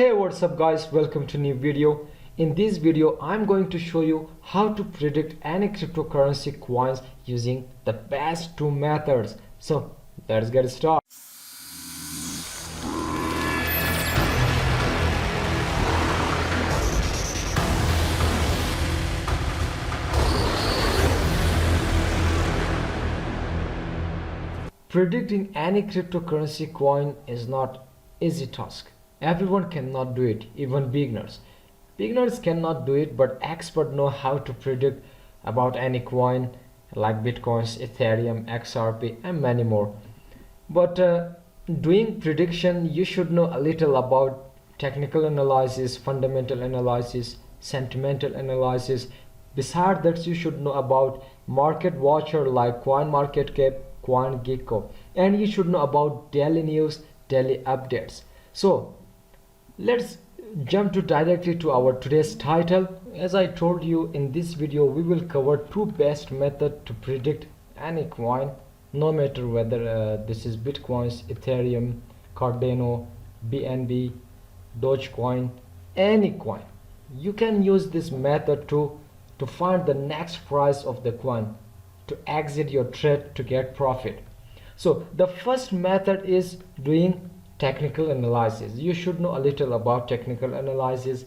Hey, what's up guys, welcome to new video. In this video I'm going to show you how to predict any cryptocurrency coins using the best two methods. So let's get started. Predicting any cryptocurrency coin is not easy task. Everyone cannot do it, even beginners. Beginners cannot do it, but experts know how to predict about any coin like Bitcoins, Ethereum, XRP, and many more. But doing prediction, you should know a little about technical analysis, fundamental analysis, sentimental analysis. Besides that, you should know about market watcher like CoinMarketCap, CoinGecko, and you should know about daily news, daily updates. So let's jump to directly to our today's title. As I told you, in this video we will cover two best methods to predict any coin, no matter whether this is Bitcoins, Ethereum, Cardano, BNB, Dogecoin, any coin. You can use this method to find the next price of the coin, to exit your trade, to get profit. So the first method is doing technical analysis. You should know a little about technical analysis.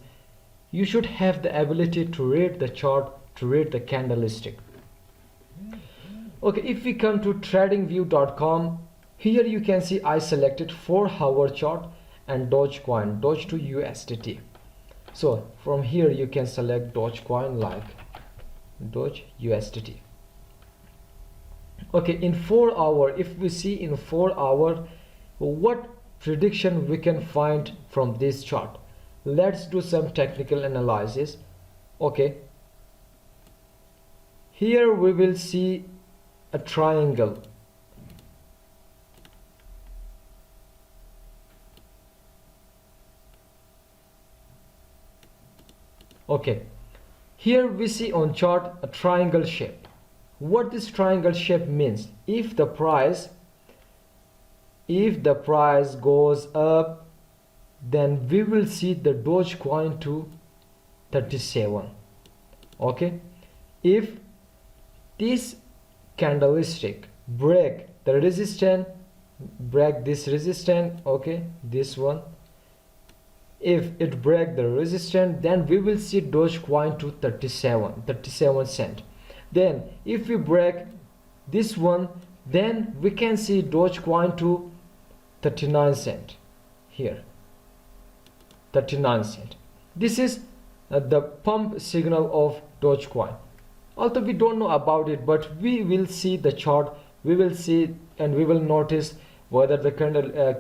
You should have the ability to read the chart, to read the candlestick. Okay, if we come to tradingview.com, here you can see I selected 4-hour chart and Dogecoin, Doge to USDT. So from here you can select Dogecoin like Doge USDT. Okay, in 4 hour, if we see in 4 hour what prediction we can find from this chart. Let's do some technical analysis. Okay, here we will see a triangle. Okay, here we see on chart a triangle shape. What this triangle shape means, if the price goes up, then we will see the Dogecoin to 37. Okay, if this candlestick break the resistance, break this resistance, okay, this one, if it break the resistance, then we will see Dogecoin to 37 cent. Then if we break this one, then we can see Dogecoin to 39 cent. Here 39 cent. This is the pump signal of Dogecoin. Although we don't know about it, but we will see the chart, we will see and we will notice whether the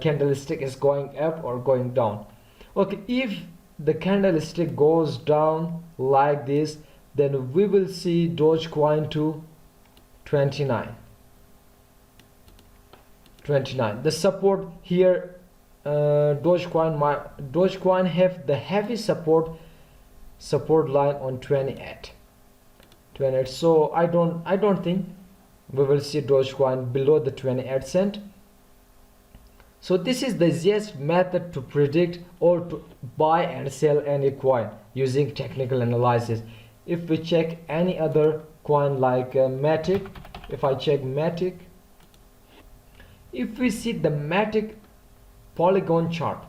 candlestick is going up or going down. Okay, if the candlestick goes down like this, then we will see Dogecoin to 29. The support here, Dogecoin have the heavy support line on 28. So I don't think we will see Dogecoin below the 28 cent. So this is the easiest method to predict or to buy and sell any coin using technical analysis. If we check any other coin like Matic, if I check Matic, if we see the Matic Polygon chart,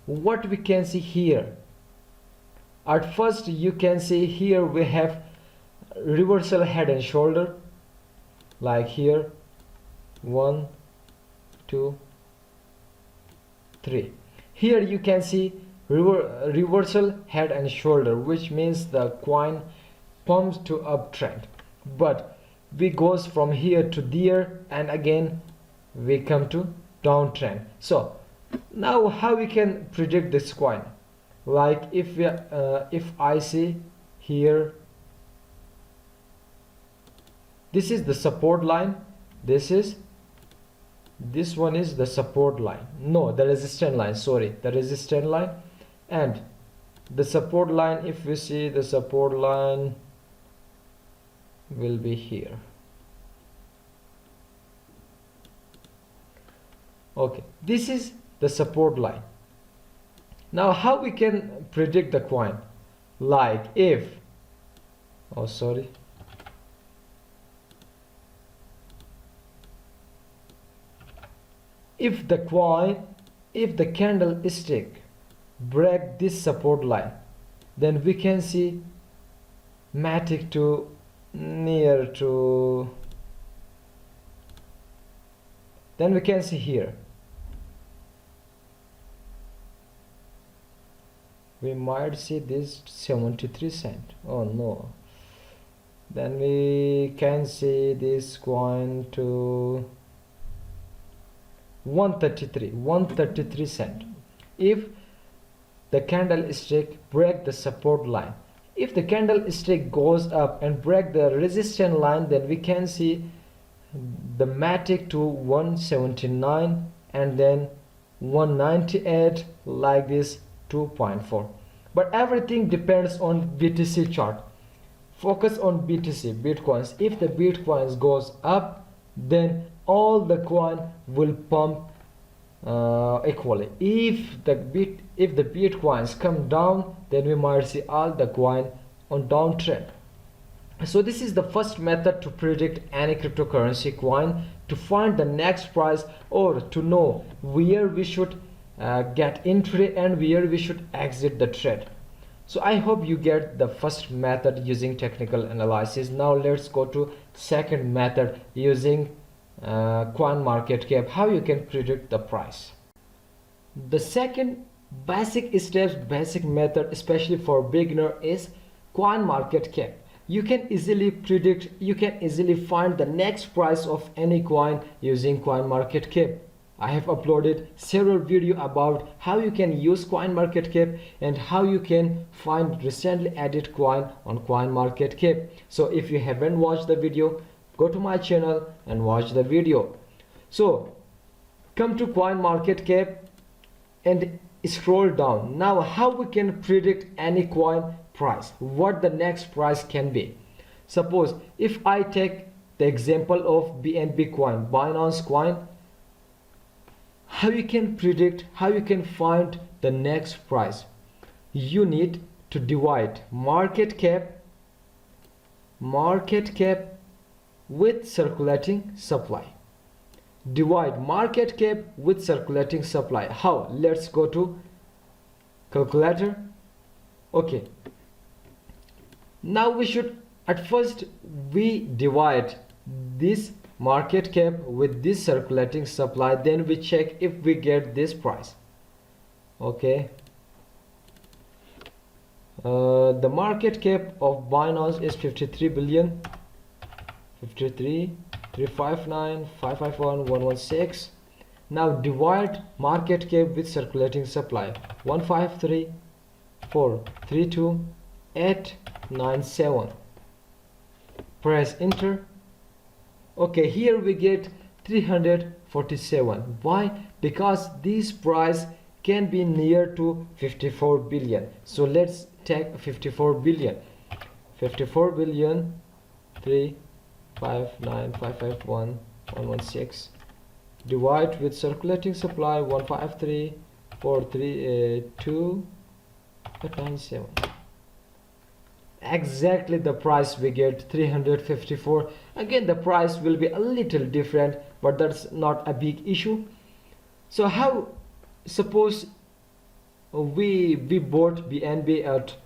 what we can see here, at first you can see here we have reversal head and shoulder, like here 1 2 3. Here you can see reversal head and shoulder, which means the coin pumps to uptrend, but we goes from here to there and again we come to downtrend. So now how we can predict this coin? Like if I see here, this is the support line, this one is the support line, no, the resistance line, sorry, the resistance line, and the support line, if we see the support line will be here. Okay, this is the support line. Now how we can predict the coin? Like if, oh sorry, if the coin, if the candlestick break this support line, then we can see matic to near to, then we can see here we might see this 73 cent. Oh no, then we can see this coin to 133 cent. If the candlestick break the support line, if the candlestick goes up and break the resistance line, then we can see the matic to 179 and then 198, like this 2.4. But everything depends on BTC chart. Focus on BTC, bitcoins. If the bitcoins goes up, then all the coin will pump equally. If the bitcoins come down, then we might see all the coin on downtrend. So this is the first method to predict any cryptocurrency coin, to find the next price or to know where we should get entry and where we should exit the trade. So I hope you get the first method using technical analysis. Now let's go to second method using CoinMarketCap, how you can predict the price. The second basic method, especially for beginner, is CoinMarketCap. You can easily predict, you can easily find the next price of any coin using CoinMarketCap. I have uploaded several videos about how you can use CoinMarketCap and how you can find recently added coin on CoinMarketCap. So if you haven't watched the video, go to my channel and watch the video. So come to CoinMarketCap and scroll down. Now how we can predict any coin price, what the next price can be. Suppose if I take the example of BNB coin, Binance coin, how you can predict, how you can find the next price? You need to divide market cap with circulating supply. Divide market cap with circulating supply. How? Let's go to calculator. Okay, now we should, at first we divide this market cap with this circulating supply, then we check if we get this price. Okay, the market cap of Binance is 53 billion, 53 359 551 116. Now divide market cap with circulating supply. 153 432 897. Press enter. Okay, here we get 347. Why? Because this price can be near to 54 billion. So let's take 54 billion. 54 billion 359 551 116. Divide with circulating supply 153 432 897. Exactly the price we get, 354. Again the price will be a little different, but that's not a big issue. So how, suppose we bought BNB at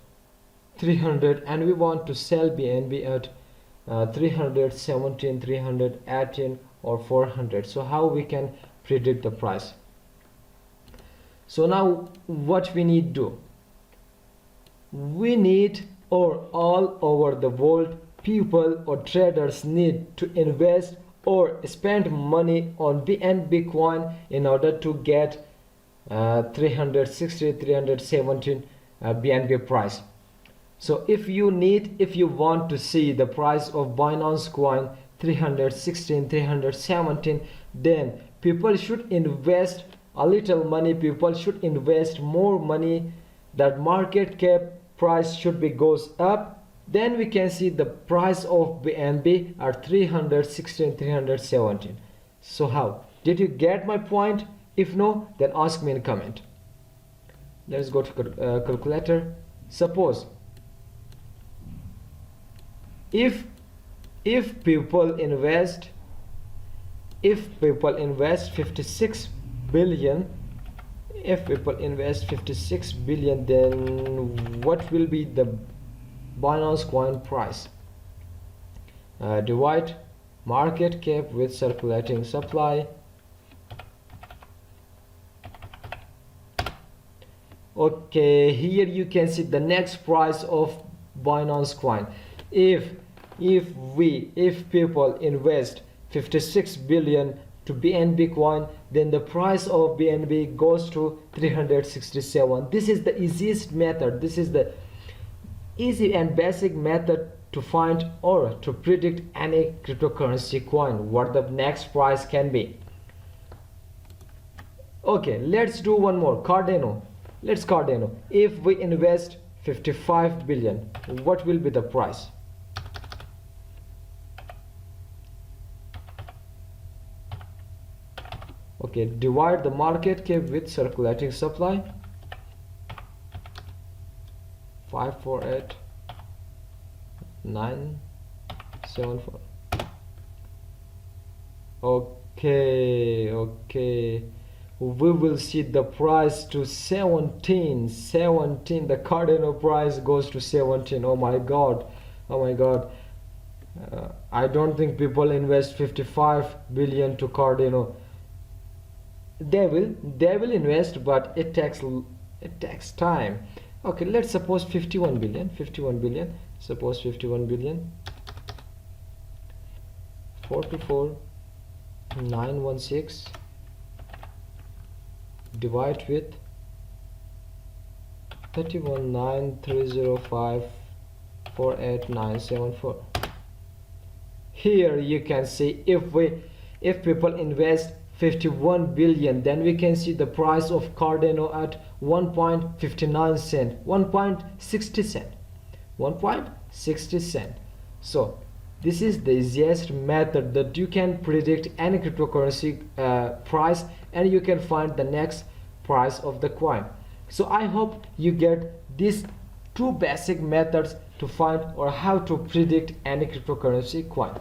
300 and we want to sell BNB at 317 318 or 400. So how we can predict the price? So now what we need to do, we need, or all over the world, people or traders need to invest or spend money on BNB coin in order to get 360 317 BNB price. So if you want to see the price of Binance coin 316 317, then people should invest a little money, people should invest more money, that market cap price should be goes up, then we can see the price of BNB at 316 317. So how? Did you get my point? If no, then ask me in comment. Let's go to calculator. Suppose if people invest 56 billion, if people invest 56 billion, then what will be the Binance coin price? Divide market cap with circulating supply. Okay, here you can see the next price of Binance coin. If people invest 56 billion to BNB coin, then the price of BNB goes to 367. This is the easiest method. This is the easy and basic method to find or to predict any cryptocurrency coin, what the next price can be. Okay, let's do one more. Cardano. Let's Cardano. If we invest 55 billion, what will be the price? Okay, divide the market cap with circulating supply. 548,974. Okay, we will see the price to 17. The Cardano price goes to 17. Oh my god. I don't think people invest 55 billion to Cardano. They will invest, but it takes time. Okay, let's suppose 51 billion. Suppose 51 billion. 424,916 divide with 31,930,548,974. Here you can see if people invest 51 billion, then we can see the price of Cardano at 1.59 cent, 1.60 cent. So this is the easiest method that you can predict any cryptocurrency price, and you can find the next price of the coin. So I hope you get these two basic methods to find or how to predict any cryptocurrency coin.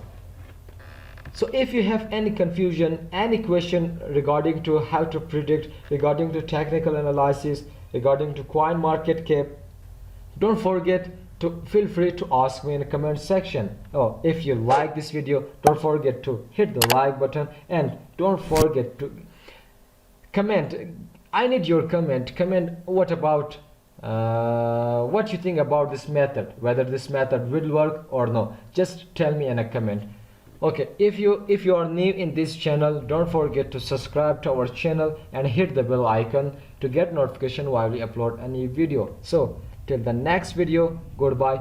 So if you have any confusion, any question regarding to how to predict, regarding to technical analysis, regarding to coin market cap, don't forget to feel free to ask me in the comment section. Oh, if you like this video, don't forget to hit the like button, and don't forget to comment. I need your comment. What about what you think about this method, whether this method will work or no. Just tell me in a comment. Okay, if you are new in this channel, don't forget to subscribe to our channel and hit the bell icon to get notification while we upload a new video. So till the next video, goodbye.